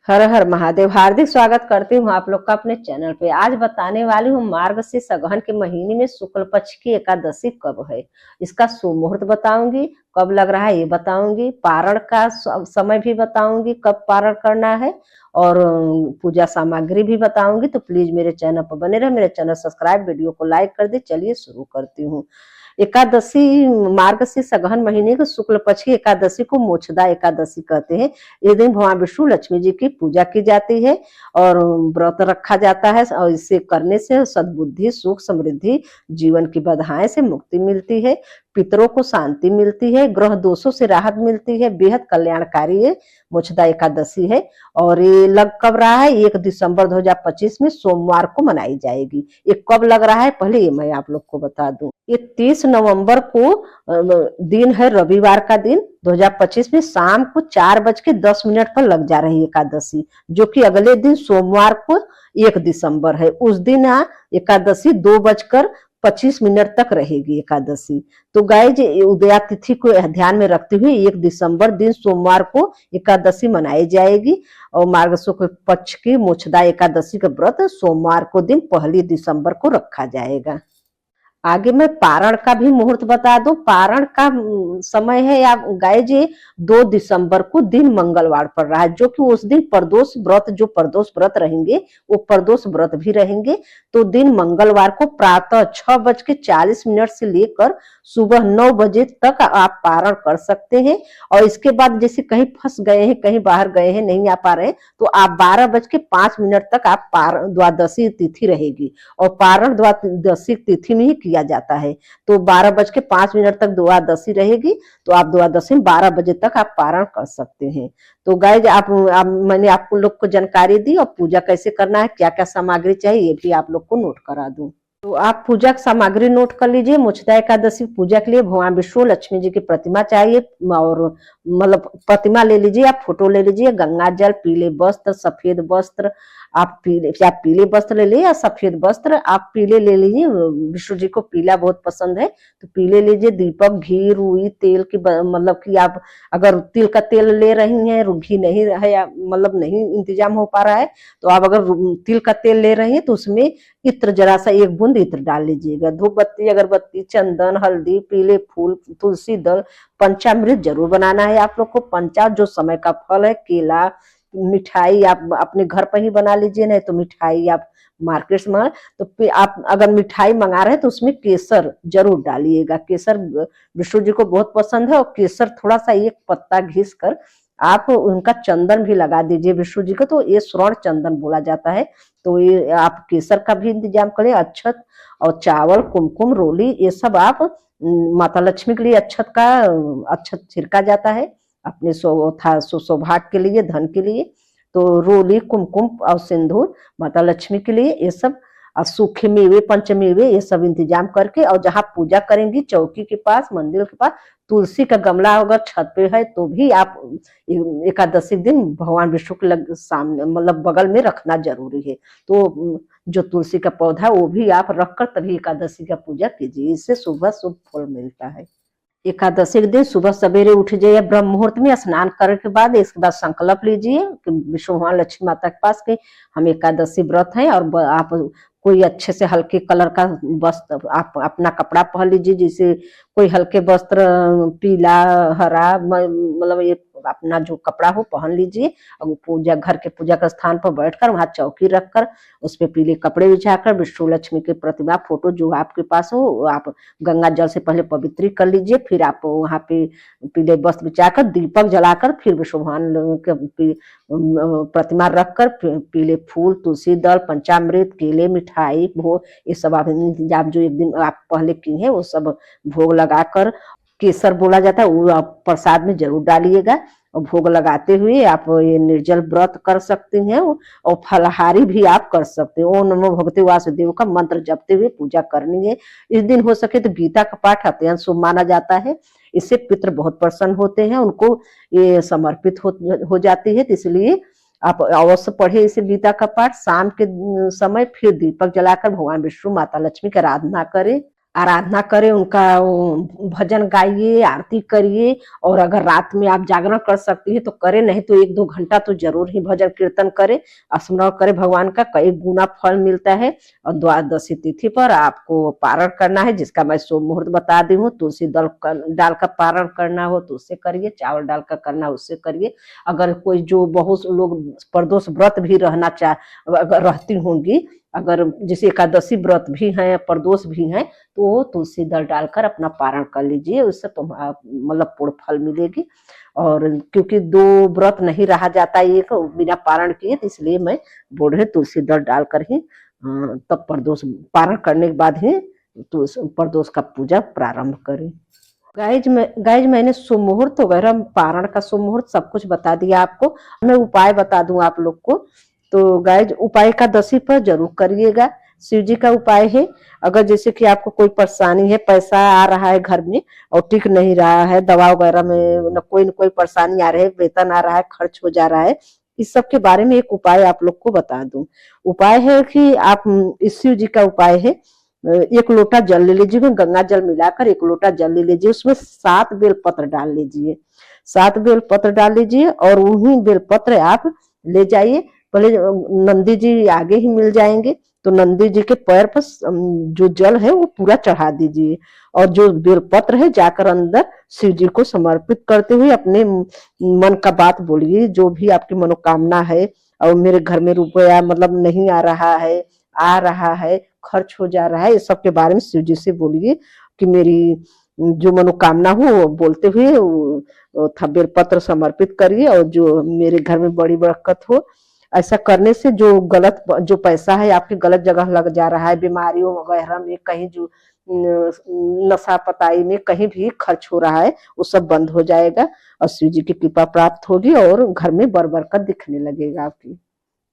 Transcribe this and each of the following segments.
हर हर महादेव। हार्दिक स्वागत करती हूँ आप लोग का अपने चैनल पे। आज बताने वाली हूँ मार्गशीर्ष अगहन के महीने में शुक्ल पक्ष की एकादशी कब है। इसका शुभ मुहूर्त बताऊंगी, कब लग रहा है ये बताऊंगी, पारण का समय भी बताऊंगी कब पारण करना है, और पूजा सामग्री भी बताऊंगी। तो प्लीज मेरे चैनल पर बने रहे, मेरे चैनल सब्सक्राइब, वीडियो को लाइक कर दे। चलिए शुरू करती हूँ। एकादशी मार्गशीर्ष अगहन महीने के शुक्ल पक्ष की एकादशी को मोक्षदा एकादशी कहते हैं। इस दिन भगवान विष्णु लक्ष्मी जी की पूजा की जाती है और व्रत रखा जाता है, और इसे करने से सद्बुद्धि, सुख, समृद्धि, जीवन की बाधाएं से मुक्ति मिलती है, पितरों को शांति मिलती है, ग्रह दोषों से राहत मिलती है। बेहद कल्याणकारी ये मोक्षदा एकादशी है। और ये लग कब रहा है? 1 दिसंबर 2025 में सोमवार को मनाई जाएगी। ये कब लग रहा है पहले ये मैं आप लोग को बता दूं। ये 30 नवंबर को दिन है, रविवार का दिन 2025 में शाम को 4:10 पर लग जा रही एकादशी, जो कि अगले दिन सोमवार को 1 दिसंबर है। उस दिन एकादशी 2:25 तक रहेगी एकादशी। तो गाइज उदया तिथि को ध्यान में रखते हुए 1 दिसंबर दिन सोमवार को एकादशी मनाई जाएगी। और मार्ग शुक्ल पक्ष की मोक्षदा एकादशी का व्रत सोमवार को दिन 1 दिसंबर को रखा जाएगा। आगे मैं पारण का भी मुहूर्त बता दूं। पारण का समय है या गाय जी 2 दिसंबर को दिन मंगलवार पड़ रहा है, जो कि उस दिन प्रदोष व्रत, जो प्रदोष व्रत रहेंगे वो प्रदोष व्रत भी रहेंगे। तो दिन मंगलवार को प्रातः 6:40 से लेकर सुबह 9 बजे तक आप पारण कर सकते हैं। और इसके बाद जैसे कहीं फंस गए हैं, कहीं बाहर गए हैं, नहीं आ पा रहे हैं, तो आप 12:05 तक आप पारण, द्वादशी तिथि रहेगी और पारण द्वादशी तिथि में ही किया जाता है। तो 12:05 तक द्वादशी रहेगी, तो आप द्वादशी में 12 बजे तक आप पारण कर सकते हैं। तो गाइज मैंने आपको लोग को जानकारी दी, और पूजा कैसे करना है, क्या क्या सामग्री चाहिए, ये भी आप लोग को नोट करा दूं। तो आप पूजा की सामग्री नोट कर लीजिए। मोक्षदा एकादशी पूजा के लिए भगवान विष्णु लक्ष्मी जी की प्रतिमा चाहिए, और मतलब प्रतिमा ले लीजिए, आप फोटो ले लीजिए, गंगा जल, पीले वस्त्र, सफेद वस्त्र। आप पीले वस्त्र ले लीजिए या सफेद वस्त्र। आप पीले ले लीजिए, विष्णु जी को पीला बहुत पसंद है, तो पीले लीजिए। दीपक, घी, रुई तेल की, मतलब कि आप अगर तिल का तेल ले रही हैं, घी नहीं है या मतलब नहीं इंतजाम हो पा रहा है, तो आप अगर तिल का तेल ले रही हैं तो उसमें इत्र, जरा सा 1 बूंद इत्र डाल लीजिएगा। धूप बत्ती, अगरबत्ती, चंदन, हल्दी, पीले फूल, तुलसी दल, पंचामृत जरूर बनाना है आप लोग को। पंचा जो समय का फल है, केला, मिठाई आप अपने घर पर ही बना लीजिए, नहीं तो मिठाई आप मार्केट से मंगा। तो आप अगर मिठाई मंगा रहे हैं तो उसमें केसर जरूर डालिएगा। केसर विष्णु जी को बहुत पसंद है, और केसर थोड़ा सा 1 पत्ता घिस कर आप उनका चंदन भी लगा दीजिए विष्णु जी को, तो ये स्वर्ण चंदन बोला जाता है। तो ये आप केसर का भी इंतजाम करें। अक्षत और चावल, कुमकुम, रोली, ये सब आप माता लक्ष्मी के लिए अक्षत छिड़का जाता है अपने सौभाग्य के लिए, धन के लिए। तो रोली, कुमकुम और सिंदूर माता लक्ष्मी के लिए, ये सब। और सूखे मेवे, पंचमेवे, ये सब इंतजाम करके, और जहाँ पूजा करेंगी चौकी के पास, मंदिर के पास तुलसी का गमला अगर छत पे है तो भी आप एकादशी दिन भगवान विष्णु के सामने, मतलब बगल में रखना जरूरी है। तो जो तुलसी का पौधा वो भी आप रखकर तभी एकादशी का पूजा कीजिए, इससे शुभ फल मिलता है। एकादशी के दिन सुबह सवेरे उठ जाइए, ब्रह्म मुहूर्त में स्नान करने के बाद, इसके बाद संकल्प लीजिए कि विष्णु भगवान लक्ष्मी माता के पास के हम एकादशी व्रत हैं। और आप कोई अच्छे से हल्के कलर का वस्त्र, आप अपना कपड़ा पहन लीजिए, जैसे कोई हल्के वस्त्र, पीला, हरा, मतलब ये अपना जो कपड़ा हो पहन लीजिए। और पूजा, घर के पूजा के स्थान पर बैठकर वहां चौकी रखकर उस पर पीले कपड़े बिछाकर विष्णु लक्ष्मी की प्रतिमा, फोटो जो आपके पास हो, आप गंगा जल से पहले पवित्र कर लीजिए। फिर आप वहां पे पीले वस्त्र बिछाकर, दीपक जलाकर, फिर विष्णु भगवान की प्रतिमा रखकर पीले फूल, तुलसी दल, पंचामृत, केले, मिठाई, भोग, ये सब आप इंतजाम जो 1 दिन आप पहले की है वो सब भोग लगाकर, केसर बोला जाता है वो आप प्रसाद में जरूर डालिएगा। और भोग लगाते हुए आप ये निर्जल व्रत कर सकते हैं, और फलहारी भी आप कर सकते हैं। ओम नमो भगवते वासुदेव का मंत्र जपते हुए पूजा करनी है। इस दिन हो सके तो गीता का पाठ अत्यंत शुभ माना जाता है। इससे पितृ बहुत प्रसन्न होते हैं, उनको ये समर्पित हो जाती है। तो इसलिए आप अवश्य पढ़े इसे गीता का पाठ। शाम के समय फिर दीपक जलाकर भगवान विष्णु, माता लक्ष्मी की आराधना करें। आराधना करें, उनका वो भजन गाइए, आरती करिए। और अगर रात में आप जागरण कर सकती है तो करें, नहीं तो 1-2 घंटा तो जरूर ही भजन कीर्तन करें, स्मरण करें भगवान का, कई गुना फल मिलता है। और द्वादशी तिथि पर आपको पारण करना है, जिसका मैं शुभ मुहूर्त बता दी हूँ। तुलसी डाल का पारण करना हो तो उससे करिए, चावल डाल का करना उससे करिए। अगर कोई जो बहुत लोग प्रदोष व्रत भी रहती होंगी, अगर जैसे एकादशी व्रत भी है, प्रदोष भी है, तो तुलसी दल डालकर अपना पारण कर लीजिए, उससे मतलब पूर्ण फल मिलेगी। और क्योंकि 2 व्रत नहीं रहा जाता एक बिना पारण किए, तो इसलिए मैं बोल रही तुलसी दल डालकर ही तब प्रदोष पारण करने के बाद ही प्रदोष का पूजा प्रारंभ करें। गाइज मैंने शुभ मुहूर्त वगैरह, पारण का शुभ मुहूर्त सब कुछ बता दिया आपको। मैं उपाय बता दूं आप लोग को। तो गाइज उपाय एकादशी पर जरूर करिएगा। शिव जी का उपाय है, अगर जैसे कि आपको कोई परेशानी है, पैसा आ रहा है घर में और टिक नहीं रहा है, दवा वगैरह में न कोई परेशानी आ रही है, वेतन आ रहा है, खर्च हो जा रहा है, इस सब के बारे में एक उपाय आप लोग को बता दूं। उपाय है कि आप, इस शिव जी का उपाय है, 1 लोटा जल ले लीजिए, गंगा जल मिलाकर 1 लोटा जल ले लीजिए, उसमें 7 बेलपत्र डाल लीजिए, 7 बेलपत्र डाल लीजिए। और वही बेलपत्र आप ले जाइए, पहले नंदी जी आगे ही मिल जाएंगे, तो नंदी जी के पैर पर जो जल है वो पूरा चढ़ा दीजिए। और जो बेलपत्र है जाकर अंदर शिव जी को समर्पित करते हुए अपने मन का बात बोलिए, जो भी आपकी मनोकामना है। और मेरे घर में रुपया मतलब नहीं आ रहा है, खर्च हो जा रहा है, इस सब के बारे में शिव जी से बोलिए कि मेरी जो मनोकामना हो वो बोलते हुए बेलपत्र समर्पित करिए, और जो मेरे घर में बड़ी बरकत हो। ऐसा करने से जो पैसा है आपके गलत जगह लग जा रहा है, बीमारियों वगैरह में, कहीं जो नशा पताई में कहीं भी खर्च हो रहा है, वो सब बंद हो जाएगा और शिव जी की कृपा प्राप्त होगी और घर में बरकत दिखने लगेगा आपकी।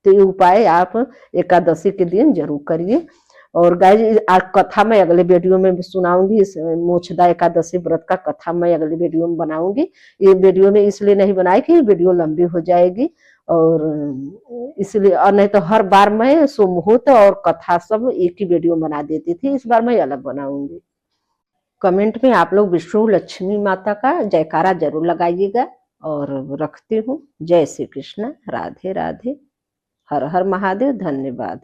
तो ये उपाय आप एकादशी के दिन जरूर करिए। और गाइज आज कथा मैं अगले वीडियो में सुनाऊंगी, इस मोक्षदा एकादशी व्रत का कथा मैं अगले वीडियो में बनाऊंगी। ये वीडियो में इसलिए नहीं बनाई कि वीडियो लंबी हो जाएगी, और इसलिए, और नहीं तो हर बार मैं सुमुहूर्त और कथा सब एक ही वीडियो बना देती थी, इस बार मैं अलग बनाऊंगी। कमेंट में आप लोग विष्णु लक्ष्मी माता का जयकारा जरूर लगाइएगा। और रखती हूँ, जय श्री कृष्ण, राधे राधे, हर हर महादेव, धन्यवाद।